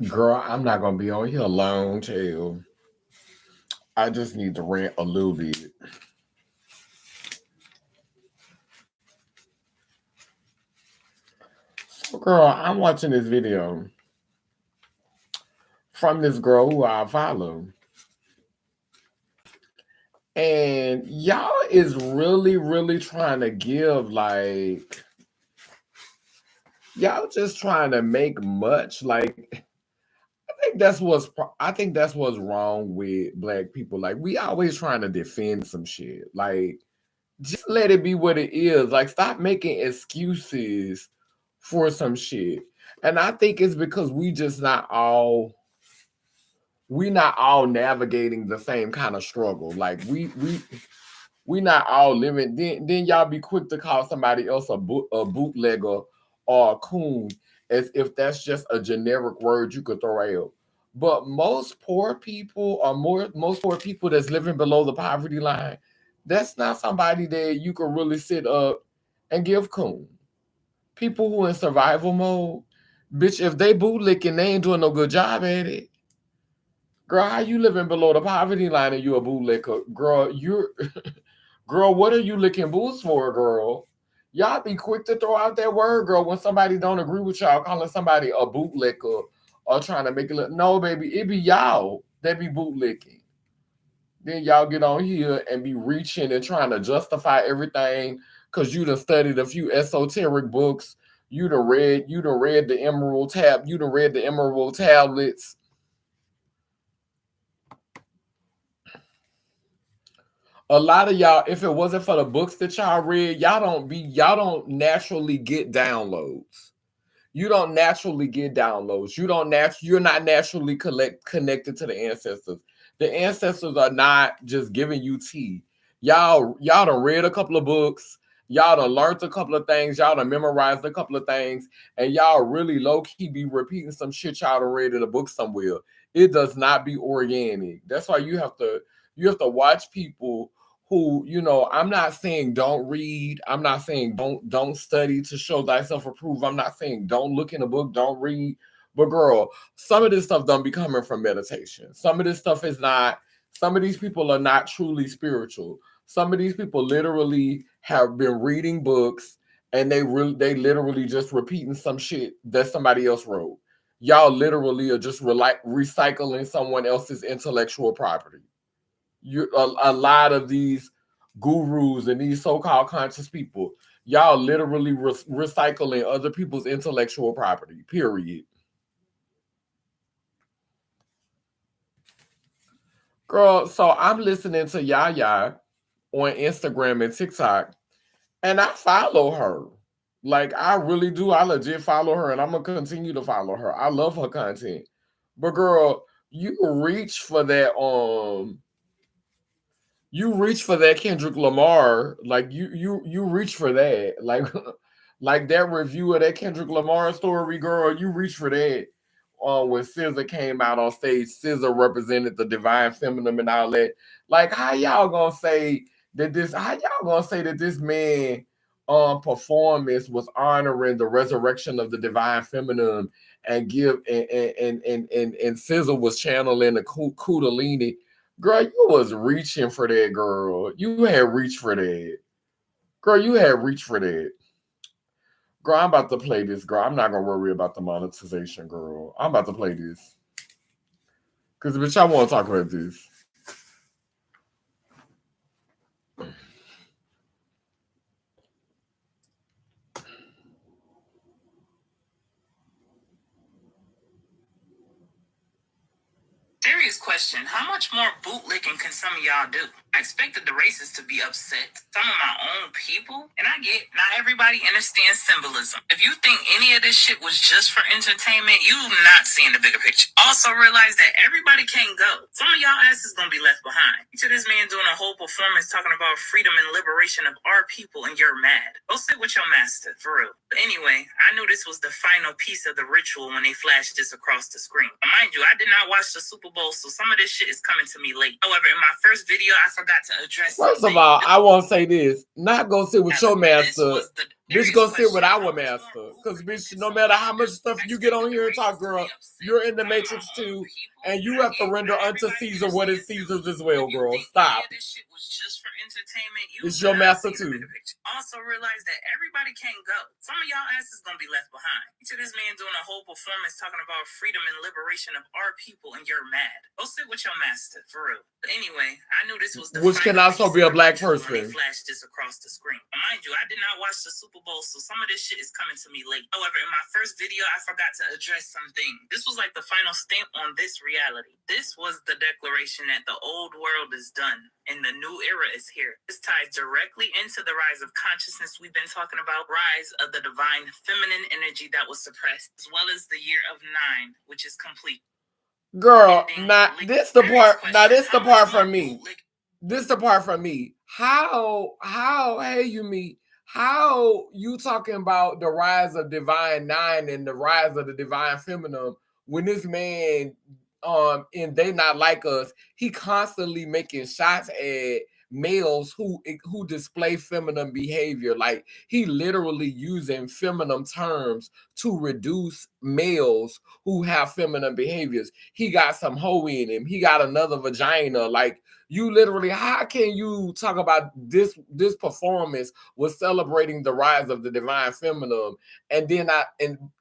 Girl, I'm not gonna be on here alone too. I just need to rant a little bit. So, girl, I'm watching this video from this girl who I follow. And y'all is really, really trying to give y'all just trying to make much. I think that's what's wrong with black people. Like we always trying to defend some shit. Like just let it be what it is. Like stop making excuses for some shit. And I think it's because we not all navigating the same kind of struggle. Like we not all living. Then y'all be quick to call somebody else a bootlegger or a coon, as if that's just a generic word you could throw out. But most poor people that's living below the poverty line, that's not somebody that you could really sit up and give coon. People who in survival mode, bitch, if they bootlicking, they ain't doing no good job at it. Girl, how you living below the poverty line and you a bootlicker? Girl, girl, what are you licking boots for, girl? Y'all be quick to throw out that word, girl, when somebody don't agree with y'all, calling somebody a bootlicker or trying to make it look. No, baby, it be y'all that be bootlicking. Then y'all get on here and be reaching and trying to justify everything because you done studied a few esoteric books. You done read the you done read the Emerald tablets. A lot of y'all, if it wasn't for the books that y'all read, y'all don't naturally get downloads. You don't naturally get downloads. You're not naturally connected to the ancestors. The ancestors are not just giving you tea. Y'all done read a couple of books. Y'all done learned a couple of things. Y'all done memorized a couple of things. And y'all really low key be repeating some shit y'all done read in a book somewhere. It does not be organic. That's why you have to watch people who, I'm not saying don't read. I'm not saying don't study to show thyself approved. I'm not saying don't look in a book, don't read. But girl, some of this stuff don't be coming from meditation. Some of this stuff is not, some of these people are not truly spiritual. Some of these people literally have been reading books and they literally just repeating some shit that somebody else wrote. Y'all literally are just recycling someone else's intellectual property. A lot of these gurus and these so-called conscious people, y'all literally recycling other people's intellectual property. Period. Girl, so I'm listening to Yaya on Instagram and TikTok, and I follow her. Like I really do. I legit follow her, and I'm gonna continue to follow her. I love her content. But girl, you reach for that you reach for that Kendrick Lamar, like you reach for that, like like that review of that Kendrick Lamar story, girl. You reach for that. When SZA came out on stage, SZA represented the divine feminine and all that. Like, how y'all gonna say that this? How y'all gonna say that this man performance was honoring the resurrection of the divine feminine and and SZA was channeling the Kundalini. Girl, you was reaching for that, girl. You had reached for that. Girl, you had reached for that. Girl, I'm about to play this, girl. I'm not gonna worry about the monetization, girl. I'm about to play this. Cause bitch, I wanna talk about this. Serious question. How much more bootlicking can some of y'all do? I expected the racists to be upset. Some of my own people. And I get not everybody understands symbolism. If you think any of this shit was just for entertainment, you not seeing the bigger picture. Also realize that everybody can't go. Some of y'all asses gonna be left behind. To this man doing a whole performance talking about freedom and liberation of our people, and you're mad. Go sit with your master, for real. But anyway, I knew this was the final piece of the ritual when they flashed this across the screen. But mind you, I did not watch the Super Bowl, so some of this shit is coming to me late. However, in my first video, I forgot to address First of all, I won't say this. Not go sit with your master. Bitch, go sit with our master. Because, bitch, no matter how much stuff you get on here and talk, girl, you're in the Matrix too. And you have to render unto Caesar what is Caesar's as well, girl. Stop. This shit was just for entertainment. It's your master too. Also realize that everybody can't go. Some of y'all asses gonna be left behind. To this man doing a whole performance talking about freedom and liberation of our people, and you're mad. Go sit with your master, for real. But anyway, I knew this was the which can also be a black person. They flashed this across the screen. Mind you, I did not watch the Super Bowl, so some of this shit is coming to me late. However, in my first video, I forgot to address something. This was like the final stamp on this reality. This was the declaration that the old world is done and the new era is here. This ties directly into the rise of consciousness we've been talking about, rise of the divine feminine energy that was suppressed, as well as the year of 9, which is complete. Girl, this the part from me. This the part from me. How, hey, you me, how you talking about the rise of divine 9 and the rise of the divine feminine when this man and They Not Like Us, he constantly making shots at males who display feminine behavior. Like, he literally using feminine terms to reduce males who have feminine behaviors. He got some hoe in him. He got another vagina. Like, you literally, how can you talk about this performance was celebrating the rise of the divine feminine, and then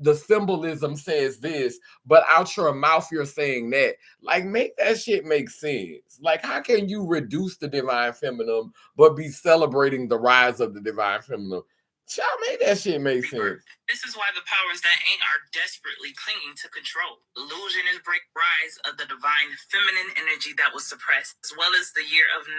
the symbolism says this, but out your mouth you're saying that? Like, make that shit make sense. Like, how can you reduce the divine feminine but be celebrating the rise of the divine feminine? Child, make that shit make sense. This is why the powers that ain't are desperately clinging to control. Illusion is rise of the divine feminine energy that was suppressed, as well as the year of 9,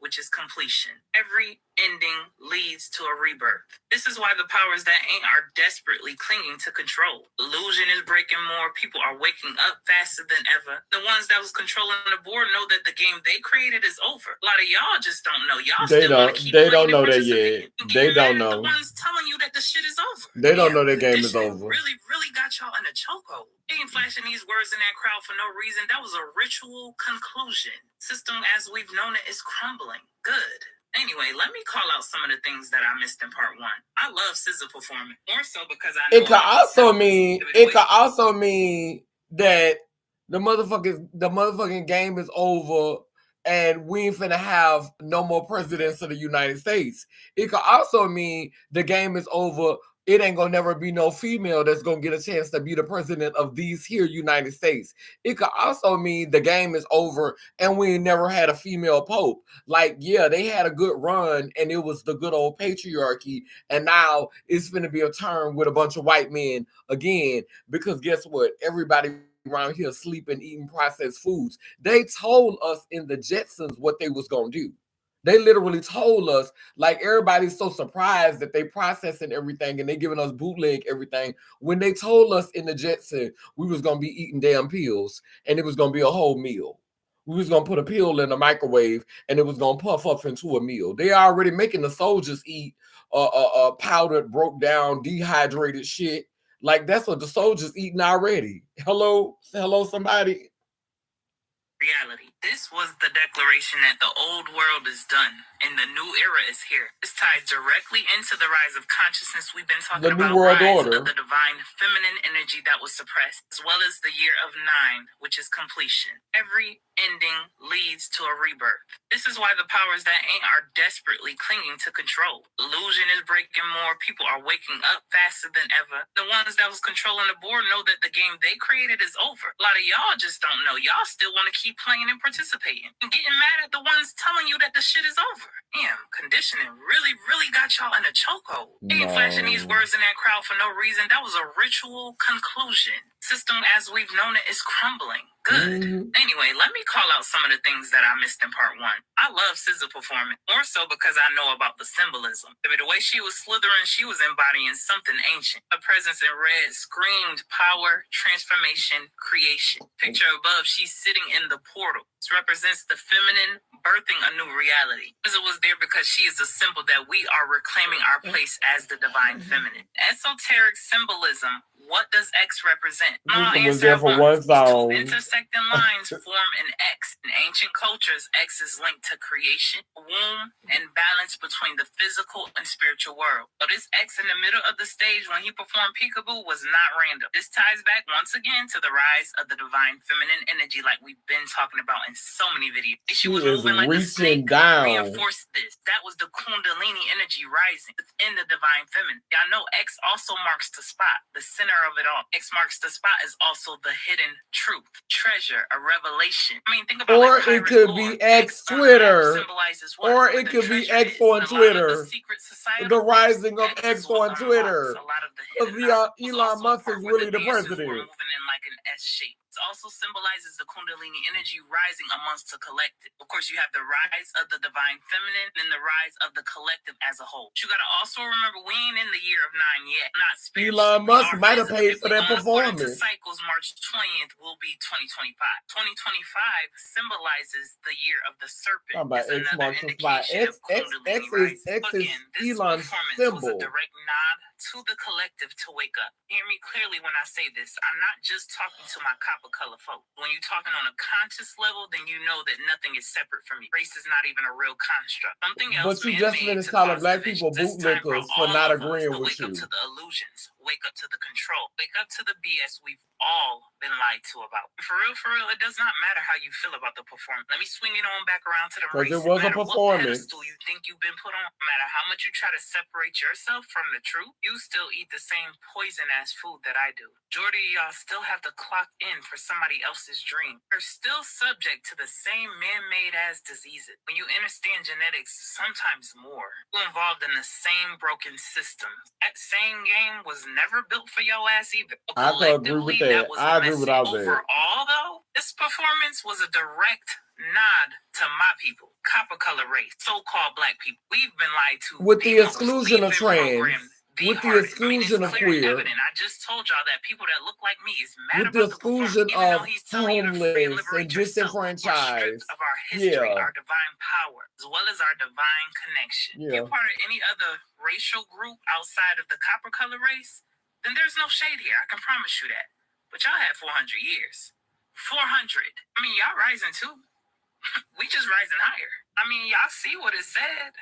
which is completion. Every ending leads to a rebirth. This is why the powers that ain't are desperately clinging to control. Illusion is breaking more. People are waking up faster than ever. The ones that was controlling the board know that the game they created is over. A lot of y'all just don't know. Y'all they don't know that yet. They don't know. The ones telling you that the shit is over. They don't know the game is over. Really got y'all in a chokehold. They ain't flashing these words in that crowd for no reason. That was a ritual conclusion. System as we've known it is crumbling. Good. Anyway, let me call out some of the things that I missed in part 1. I love SZA performing, more so because I know it could also mean that the motherfucking game is over and we ain't finna have no more presidents of the United States. It could also mean the game is over. It ain't gonna never be no female that's gonna get a chance to be the president of these here United States. It could also mean the game is over and we ain't never had a female pope. Like, yeah, they had a good run and it was the good old patriarchy, and now it's gonna be a turn with a bunch of white men again, because guess what? Everybody around here sleeping, eating processed foods. They told us in the Jetsons what they was gonna do. They literally told us, like, everybody's so surprised that they processing everything and they giving us bootleg everything, when they told us in the Jetson we was gonna be eating damn pills and it was gonna be a whole meal. We was gonna put a pill in the microwave and it was gonna puff up into a meal. They are already making the soldiers eat powdered, broke down, dehydrated shit. Like, that's what the soldiers eating already. Hello, somebody. Reality. This was the declaration that the old world is done and the new era is here. This ties directly into the rise of consciousness we've been talking about. The new world order. Of the divine feminine energy that was suppressed, as well as the year of 9, which is completion. Every ending leads to a rebirth. This is why the powers that ain't are desperately clinging to control. Illusion is breaking more. People are waking up faster than ever. The ones that was controlling the board know that the game they created is over. A lot of y'all just don't know. Y'all still want to keep playing and participating and getting mad at the ones telling you that the shit is over. Damn, conditioning really got y'all in a chokehold. They ain't flashing these words in that crowd for no reason. That was a ritual conclusion. System as we've known it is crumbling. Good. Anyway, let me call out some of the things that I missed in part 1. I love SZA performing, more so because I know about the symbolism. The way she was slithering, she was embodying something ancient. Her presence in red screamed power, transformation, creation. Picture above, she's sitting in the portal. This represents the feminine birthing a new reality. SZA was there because she is a symbol that we are reclaiming our place as the divine feminine. Esoteric symbolism What does X represent? Was there for one song. Two intersecting lines form an X. In ancient cultures, X is linked to creation, womb, and balance between the physical and spiritual world. So this X in the middle of the stage when he performed Peekaboo was not random. This ties back once again to the rise of the divine feminine energy, like we've been talking about in so many videos. She was moving like a snake. Reinforced this. That was the Kundalini energy rising within the divine feminine. Y'all know X also marks the spot, the center of it all. X marks the spot is also the hidden truth, treasure, a revelation. I mean, think about or like it could be X Twitter, symbolizes what? Or it could be X on Twitter. The rising of X on Twitter. Elon Musk is really the president. Moving in like an S shape. It also symbolizes the Kundalini energy rising amongst the collective. Of course, you have the rise of the divine feminine and the rise of the collective as a whole. You gotta also remember we ain't in the year of 9 yet. Not spiritual. Elon Musk might have paid for that performance. Cycles March 20th will be 2025. 2025 symbolizes the year of the serpent. About X marks the spot. X is Elon's symbol. Was a direct nod to the collective to wake up. Hear me clearly when I say this. I'm not just talking to my copper color folk. When you're talking on a conscious level, then you know that nothing is separate from you. Race is not even a real construct. Something else. But you just finished calling black people bootlickers for not agreeing with you. Wake up to the illusions. Wake up to the control. Wake up to the BS we've all been lied to about. For real, it does not matter how you feel about the performance. Let me swing it on back around to the race. Because it was a performance. What pedestal you think you've been put on, no matter how much you try to separate yourself from the truth, you still eat the same poison-ass food that I do. Majority of y'all still have to clock in for somebody else's dream. You're still subject to the same man-made ass diseases. When you understand genetics, sometimes more. You're involved in the same broken system. That same game was never built for your ass either. I can agree with that. I agree with all that. Overall, though, this performance was a direct nod to my people, copper color race, so-called black people. We've been lied to. With the exclusion of trans. With the exclusion of queer. I just told y'all that people that look like me is mad with the exclusion of homeless and disenfranchised. Of our history, our divine power, as well as our divine connection. If you're part of any other racial group outside of the copper color race, then there's no shade here. I can promise you that. But y'all had 400 years. 400. I mean, y'all rising too. We just rising higher. I mean, y'all see what it said.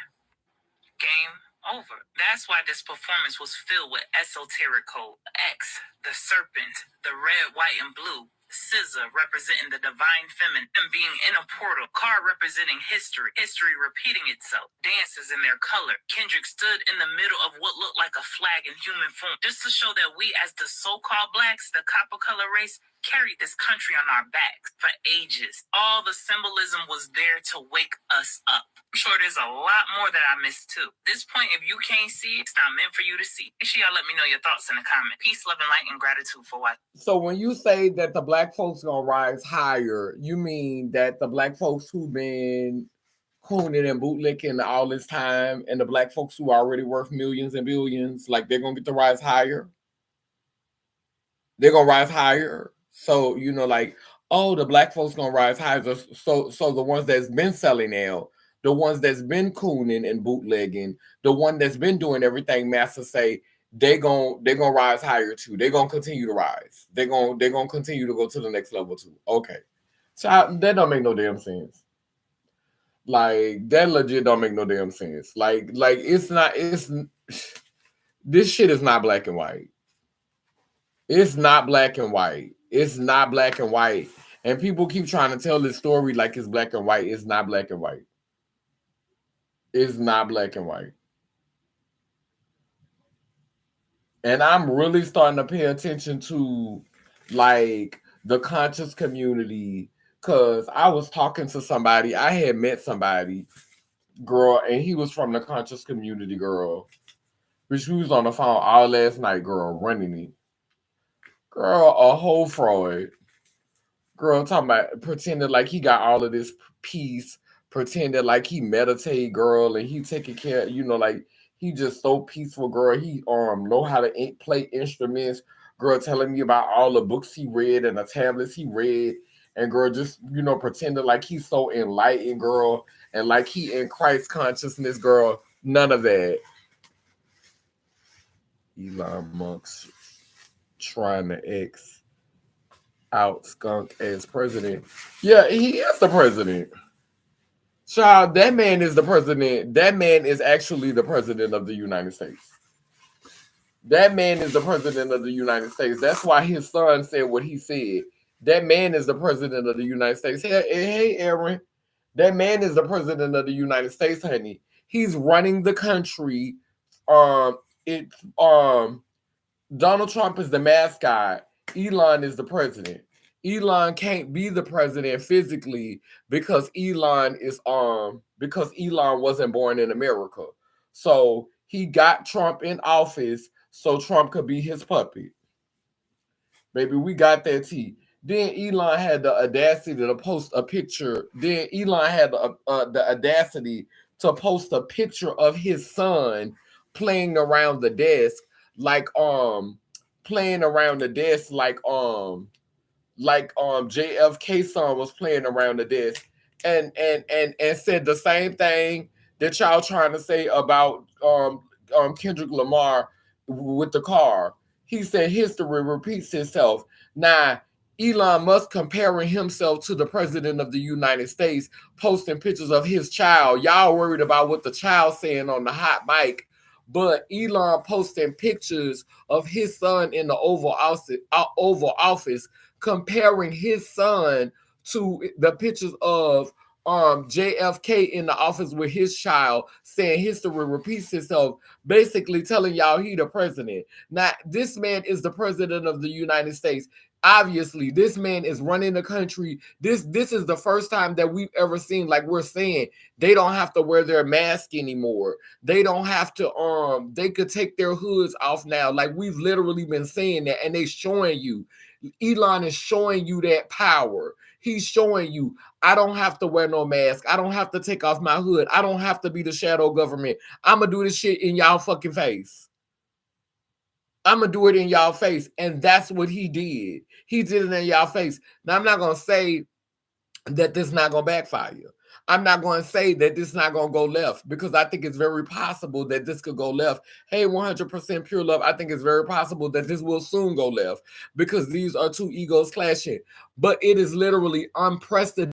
Game over. That's why this performance was filled with esoteric code. X, the serpent, the red, white, and blue. Scissor representing the divine feminine and being in a portal. Car representing history. History repeating itself. Dances in their color. Kendrick stood in the middle of what looked like a flag in human form. Just to show that we as the so-called blacks, the copper color race, carried this country on our backs for ages. All the symbolism was there to wake us up. I'm sure there's a lot more that I missed too. At this point, if you can't see it, it's not meant for you to see. Make sure y'all let me know your thoughts in the comment. Peace, love, and light, and gratitude for watching. So when you say that the black folks gonna rise higher, you mean that the black folks who've been cooning and bootlicking all this time, and the black folks who are already worth millions and billions, like they're gonna get to rise higher? They're gonna rise higher. So, you know, like, oh, the black folks gonna rise higher. So the ones that's been selling now, the ones that's been cooning and bootlegging, the one that's been doing everything Master say, they're gonna rise higher too. They're gonna continue to rise. They're gonna continue to go to the next level too. Okay. So that don't make no damn sense. Like, that legit don't make no damn sense. Like this shit is not black and white. It's not black and white. It's not black and white. And people keep trying to tell this story like it's black and white. It's not black and white. It's not black and white. And I'm really starting to pay attention to, like, the conscious community, because I was talking to somebody. I had met somebody, girl, and he was from the conscious community, girl. But she was on the phone all last night, girl, running me. Girl, a whole fraud. Girl, talking about pretending like he got all of this peace, pretending like he meditate, girl, and he taking care, you know, like he just so peaceful, girl. He know how to play instruments, girl, telling me about all the books he read and the tablets he read, and girl, just, you know, pretending like he's so enlightened, girl, and like he in Christ consciousness, girl. None of that. Elon Musk. trying to X out Skunk as president. Yeah, he is the president. Child, that man is the president. That man is actually the president of the United States. That man is the president of the United States. That's why his son said what he said. That man is the president of the United States. Hey, Aaron. That man is the president of the United States, honey. He's running the country. Um, it Donald Trump is the mascot. Elon is the president. Elon can't be the president physically because Elon wasn't born in America. So he got Trump in office so Trump could be his puppet. Baby, we got that tea. Then Elon had the audacity to post a picture. Then Elon had the audacity to post a picture of his son playing around the desk, like JFK son was playing around the desk, and said the same thing that y'all trying to say about Kendrick Lamar with the car. He said history repeats itself. Now, Elon Musk comparing himself to the president of the United States, posting pictures of his child. Y'all worried about what the child saying on the hot mic, but Elon posting pictures of his son in the Oval Office, comparing his son to the pictures of JFK in the office with his child, saying history repeats itself, basically telling y'all he the president. Now, this man is the president of the United States. Obviously, this man is running the country. This is the first time that we've ever seen, like we're saying, they don't have to wear their mask anymore. They don't have to, they could take their hoods off now. Like we've literally been saying that, and they showing you. Elon is showing you that power. He's showing you, I don't have to wear no mask. I don't have to take off my hood. I don't have to be the shadow government. I'm going to do this shit in y'all fucking face. I'm going to do it in y'all face. And that's what he did. He did it in y'all face. Now, I'm not going to say that this is not going to backfire. I'm not going to say that this is not going to go left, because I think it's very possible that this could go left. Hey, 100% pure love, I think it's very possible that this will soon go left, because these are two egos clashing. But it is literally unprecedented